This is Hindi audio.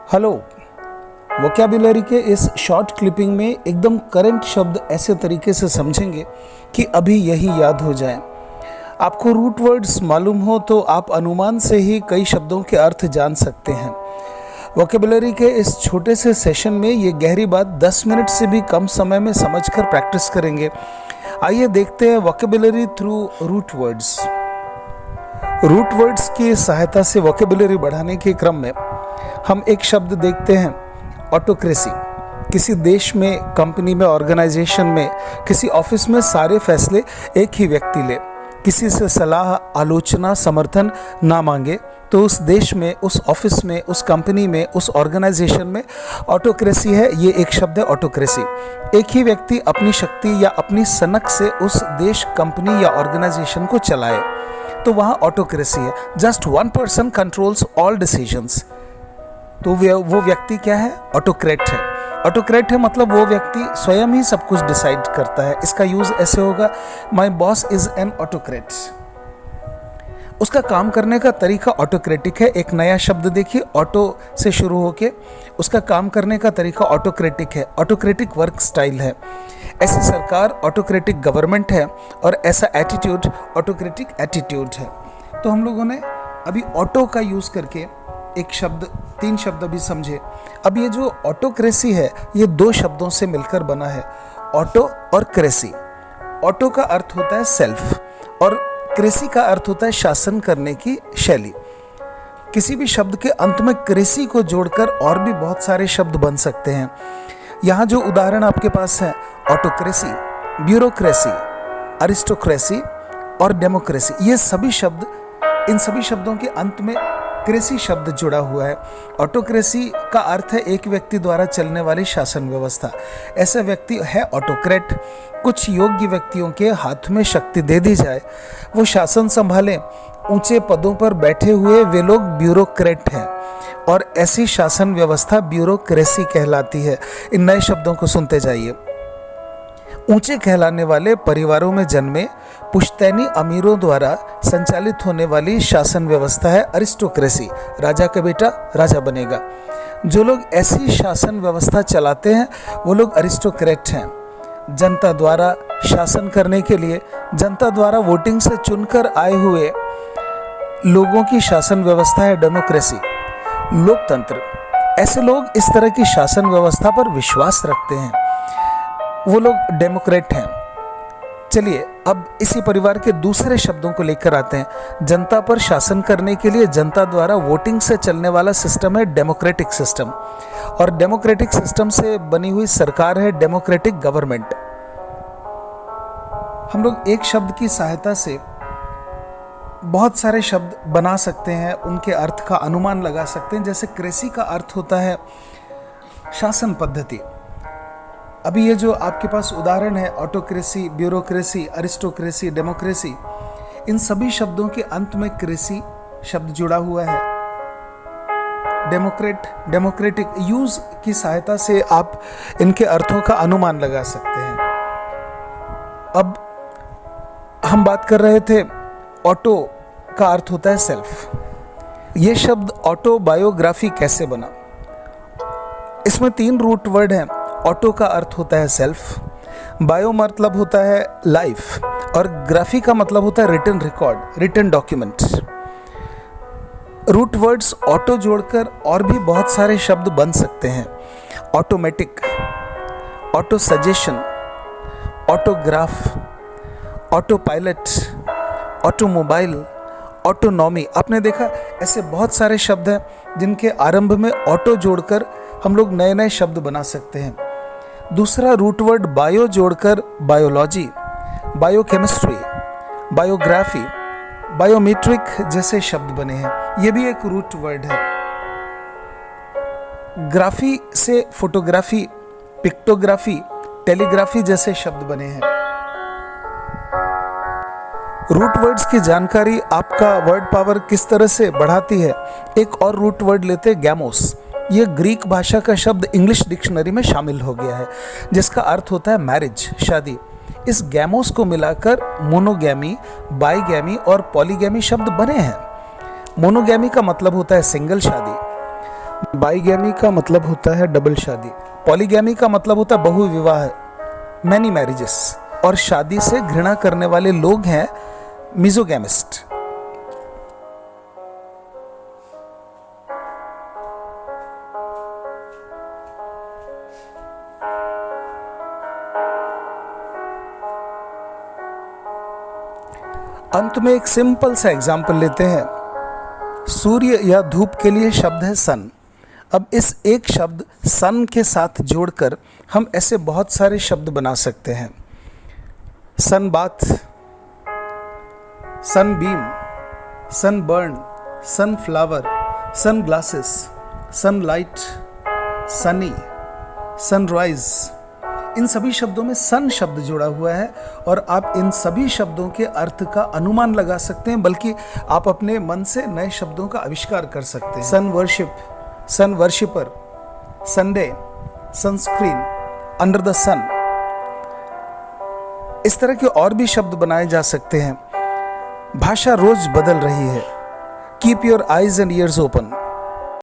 हेलो। वोकैबुलरी के इस शॉर्ट क्लिपिंग में एकदम करंट शब्द ऐसे तरीके से समझेंगे कि अभी यही याद हो जाए। आपको रूट वर्ड्स मालूम हो तो आप अनुमान से ही कई शब्दों के अर्थ जान सकते हैं। वोकैबुलरी के इस छोटे से सेशन में ये गहरी बात 10 मिनट से भी कम समय में समझकर प्रैक्टिस करेंगे। आइए देखते हैं vocabulary through root words. Root words की सहायता से वोकैबुलरी बढ़ाने के क्रम में हम एक शब्द देखते हैं, ऑटोक्रेसी। किसी देश में, कंपनी में, ऑर्गेनाइजेशन में, किसी ऑफिस में सारे फैसले एक ही व्यक्ति ले, किसी से सलाह, आलोचना, समर्थन ना मांगे, तो उस देश में, उस ऑफिस में, उस कंपनी में, उस ऑर्गेनाइजेशन में ऑटोक्रेसी है। ये एक शब्द है, ऑटोक्रेसी। एक ही व्यक्ति अपनी शक्ति या अपनी सनक से उस देश, कंपनी या ऑर्गेनाइजेशन को चलाए, तो वहाँ ऑटोक्रेसी है। Just one person controls all decisions. तो वो व्यक्ति क्या है? ऑटोक्रेट है। ऑटोक्रेट है मतलब वो व्यक्ति स्वयं ही सब कुछ डिसाइड करता है। इसका यूज ऐसे होगा, my boss is an autocrat. उसका काम करने का तरीका ऑटोक्रेटिक है। एक नया शब्द देखिए, ऑटो से शुरू होके उसका काम करने का तरीका ऑटोक्रेटिक है। ऑटोक्रेटिक वर्क स्टाइल है। ऐसी सरकार ऑटोक्रेटिक गवर्नमेंट है और ऐसा एटीट्यूड ऑटोक्रेटिक एटीट्यूड है। तो हम लोगों ने अभी ऑटो का यूज करके एक शब्द, 3 शब्द अभी समझे। अब ये जो ऑटोक्रेसी है ये 2 शब्दों से मिलकर बना है, ऑटो और क्रेसी। ऑटो का अर्थ होता है सेल्फ और क्रेसी का अर्थ होता है शासन करने की शैली। किसी भी शब्द के अंत में क्रेसी को जोड़कर और भी बहुत सारे शब्द बन सकते हैं। यहाँ जो उदाहरण आपके पास है, ऑटोक्रेसी, ब्यूरोक्रेसी, अरिस्टोक्रेसी और डेमोक्रेसी, ये सभी शब्द, इन सभी शब्दों के अंत में क्रेसी शब्द जुड़ा हुआ है। ऑटोक्रेसी का अर्थ है एक व्यक्ति द्वारा चलने वाली शासन व्यवस्था। ऐसा व्यक्ति है ऑटोक्रेट। कुछ योग्य व्यक्तियों के हाथ में शक्ति दे दी जाए, वो शासन संभालें। ऊंचे पदों पर बैठे हुए वे लोग ब्यूरोक्रेट हैं और ऐसी शासन व्यवस्था ब्यूरोक्रेसी कहलाती है। इन नए शब्दों को सुनते जाइए। ऊंचे कहलाने वाले परिवारों में जन्मे पुश्तैनी अमीरों द्वारा संचालित होने वाली शासन व्यवस्था है अरिस्टोक्रेसी। राजा का बेटा राजा बनेगा। जो लोग ऐसी शासन व्यवस्था चलाते हैं वो लोग अरिस्टोक्रेट हैं। जनता द्वारा शासन करने के लिए, जनता द्वारा वोटिंग से चुनकर आए हुए लोगों की शासन व्यवस्था है डेमोक्रेसी, लोकतंत्र। ऐसे लोग इस तरह की शासन व्यवस्था पर विश्वास रखते हैं, वो लोग डेमोक्रेट हैं। चलिए अब इसी परिवार के दूसरे शब्दों को लेकर आते हैं। जनता पर शासन करने के लिए जनता द्वारा वोटिंग से चलने वाला सिस्टम है डेमोक्रेटिक सिस्टम, और डेमोक्रेटिक सिस्टम से बनी हुई सरकार है डेमोक्रेटिक गवर्नमेंट। हम लोग एक शब्द की सहायता से बहुत सारे शब्द बना सकते हैं, उनके अर्थ का अनुमान लगा सकते हैं। जैसे क्रेसी का अर्थ होता है शासन पद्धति। अभी ये जो आपके पास उदाहरण है, ऑटोक्रेसी, ब्यूरोक्रेसी, अरिस्टोक्रेसी, डेमोक्रेसी, इन सभी शब्दों के अंत में क्रेसी शब्द जुड़ा हुआ है। डेमोक्रेट, डेमोक्रेटिक यूज की सहायता से आप इनके अर्थों का अनुमान लगा सकते हैं। अब हम बात कर रहे थे, ऑटो का अर्थ होता है सेल्फ। ये शब्द ऑटोबायोग्राफी कैसे बना? इसमें 3 रूट वर्ड हैं। ऑटो का अर्थ होता है सेल्फ, बायो मतलब होता है लाइफ, और ग्राफी का मतलब होता है written record, written document. Root words auto जोड़कर और भी बहुत सारे शब्द बन सकते हैं। Automatic, auto suggestion, autograph, autopilot, automobile, autonomy. आपने देखा ऐसे बहुत सारे शब्द हैं जिनके आरंभ में ऑटो जोड़कर हम लोग नए नए शब्द बना सकते हैं। दूसरा रूट वर्ड बायो जोड़कर बायोलॉजी, बायोकेमिस्ट्री, बायोग्राफी, बायोमेट्रिक जैसे शब्द बने हैं। यह भी एक रूट वर्ड है। ग्राफी से फोटोग्राफी, पिक्टोग्राफी, टेलीग्राफी जैसे शब्द बने हैं। रूट वर्ड्स की जानकारी आपका वर्ड पावर किस तरह से बढ़ाती है। एक और रूट वर्ड लेते हैं, गैमोस। ये ग्रीक भाषा का शब्द इंग्लिश डिक्शनरी में शामिल हो गया है, जिसका अर्थ होता है मैरिज, शादी। इस गैमोस को मिलाकर मोनोगैमी, बाईगैमी और पॉलीगैमी शब्द बने हैं। मोनोगैमी का मतलब होता है सिंगल शादी, बाईगैमी का मतलब होता है डबल शादी, पॉलीगैमी का मतलब होता है बहुविवाह, मैनी मैरिजेस, और शादी से घृणा करने वाले लोग हैं मिजोगैमिस्ट। अंत में एक सिंपल सा एग्जाम्पल लेते हैं। सूर्य या धूप के लिए शब्द है सन। अब इस एक शब्द सन के साथ जोड़कर हम ऐसे बहुत सारे शब्द बना सकते हैं। Sun bath, sun beam, sun burn, sun flower, sun glasses, sun light, sunny, sunrise, इन सभी शब्दों में सन शब्द जुड़ा हुआ है और आप इन सभी शब्दों के अर्थ का अनुमान लगा सकते हैं, बल्कि आप अपने मन से नए शब्दों का आविष्कार कर सकते हैं। Sun worship, sun worshipper, Sunday, sunscreen, under the sun, इस तरह के और भी शब्द बनाए जा सकते हैं। भाषा रोज बदल रही है। Keep your eyes and years open.